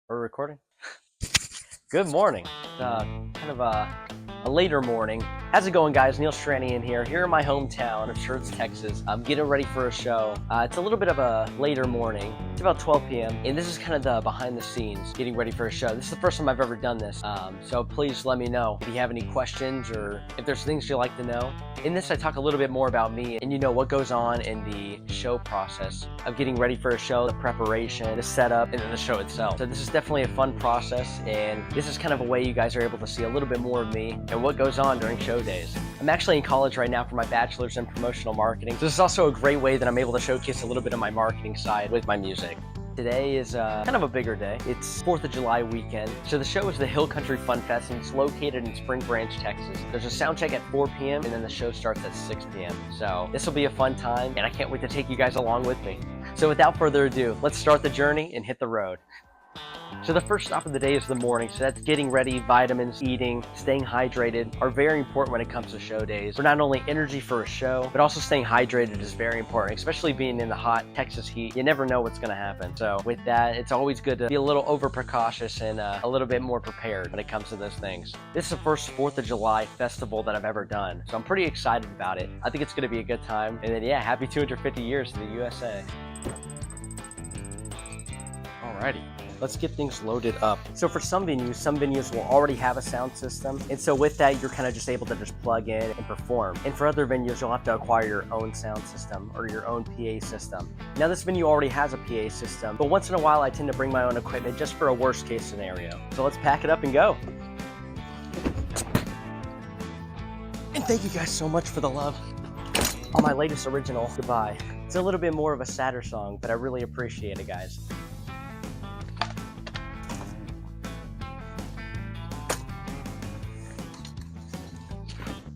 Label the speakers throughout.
Speaker 1: We're recording? Good morning. Kind of a later morning. How's it going, guys? Neil Stranian here in my hometown of Schertz, Texas. I'm getting ready for a show. It's a little bit of a later morning. It's about 12 p.m. and this is kind of the behind the scenes getting ready for a show. This is the first time I've ever done this. So please let me know if you have any questions or if there's things you'd like to know. In this, I talk a little bit more about me and what goes on in the show process of getting ready for a show, the preparation, the setup, and then the show itself. So this is definitely a fun process, and this is kind of a way you guys are able to see a little bit more of me and what goes on during show days. I'm actually in college right now for my bachelor's in promotional marketing. So this is also a great way that I'm able to showcase a little bit of my marketing side with my music. Today is kind of a bigger day. It's 4th of July weekend. So the show is the Hill Country Fun Fest, and it's located in Spring Branch, Texas. There's a sound check at 4 p.m. and then the show starts at 6 p.m. So this will be a fun time, and I can't wait to take you guys along with me. So without further ado, let's start the journey and hit the road. So the first stop of the day is the morning, so that's getting ready. Vitamins, eating, staying hydrated are very important when it comes to show days. For not only energy for a show, but also staying hydrated is very important, especially being in the hot Texas heat. You never know what's gonna happen. So with that, it's always good to be a little over precautious and a little bit more prepared when it comes to those things. This is the first 4th of July festival that I've ever done, so I'm pretty excited about it. I think it's gonna be a good time. And then yeah, happy 250 years to the USA. Alrighty. Let's get things loaded up. So for some venues will already have a sound system. And so with that, you're kind of just able to just plug in and perform. And for other venues, you'll have to acquire your own sound system or your own PA system. Now this venue already has a PA system, but once in a while I tend to bring my own equipment just for a worst case scenario. So let's pack it up and go. And thank you guys so much for the love on my latest original, Goodbye. It's a little bit more of a sadder song, but I really appreciate it, guys.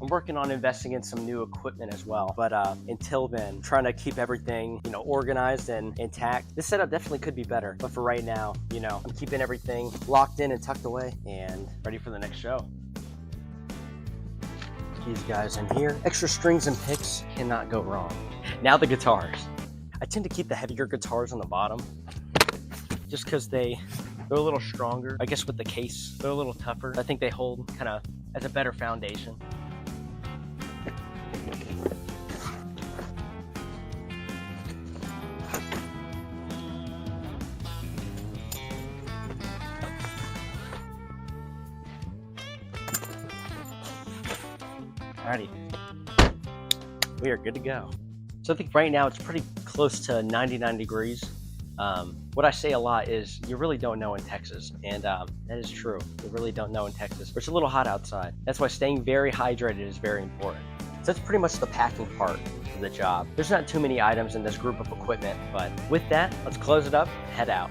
Speaker 1: I'm working on investing in some new equipment as well, but until then, trying to keep everything, organized and intact. This setup definitely could be better, but for right now, I'm keeping everything locked in and tucked away and ready for the next show. These guys in here, extra strings and picks cannot go wrong. Now the guitars. I tend to keep the heavier guitars on the bottom, just because they're a little stronger. I guess with the case, they're a little tougher. I think they hold kind of as a better foundation. Alrighty, we are good to go. So I think right now it's pretty close to 99 degrees. What I say a lot is you really don't know in Texas, and that is true. You really don't know in Texas. It's a little hot outside. That's why staying very hydrated is very important. So that's pretty much the packing part of the job. There's not too many items in this group of equipment, but with that, let's close it up, head out.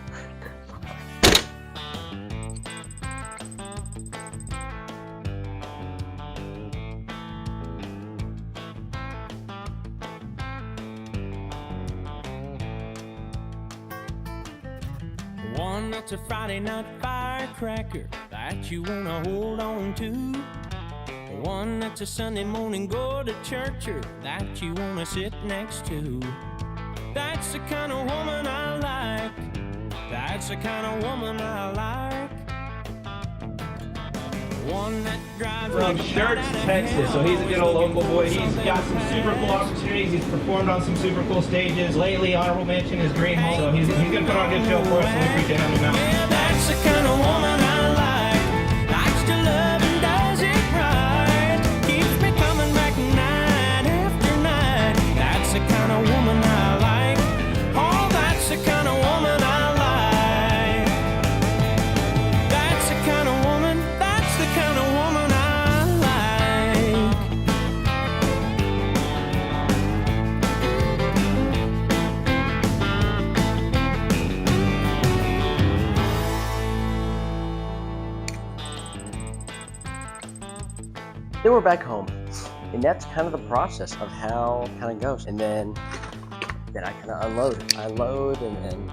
Speaker 2: One that's a Friday night firecracker that you wanna hold on to. One that's a Sunday morning go to churcher that you wanna sit next to. That's the kind of woman I like. That's the kind of woman I like. One that drives
Speaker 3: From Schertz, Texas, so he's a good old local boy. He's got some super cool opportunities. He's performed on some super cool stages. Lately, honorable mention is Green Hall. So he's gonna put on a good show for us, and we appreciate having him out.
Speaker 2: Yeah, that's the kind of woman I like. Likes to love and does it right. Keeps me coming back night after night. That's the kind of woman I like. Oh, that's the kind of woman I like. That's the kind of woman. That's the kind of woman I like.
Speaker 1: Then we're back home, and that's kind of the process of how it kind of goes. And then I kind of unload. I load and then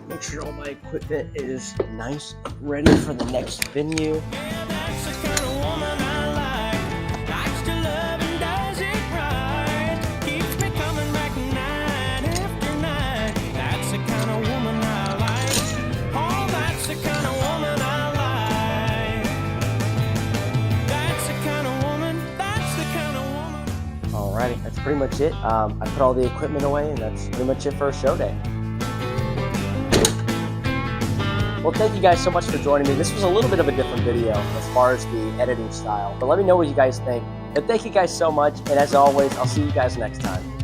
Speaker 1: make sure all my equipment is nice, ready for the next venue.
Speaker 2: Yeah, that's the kind of woman I like. Likes to love and does it right. Keeps me coming back night after night. That's the kind of woman I like.
Speaker 1: Alrighty, that's pretty much it. I put all the equipment away, and that's pretty much it for a show day. Well, thank you guys so much for joining me. This was a little bit of a different video as far as the editing style, but let me know what you guys think. But thank you guys so much, and as always, I'll see you guys next time.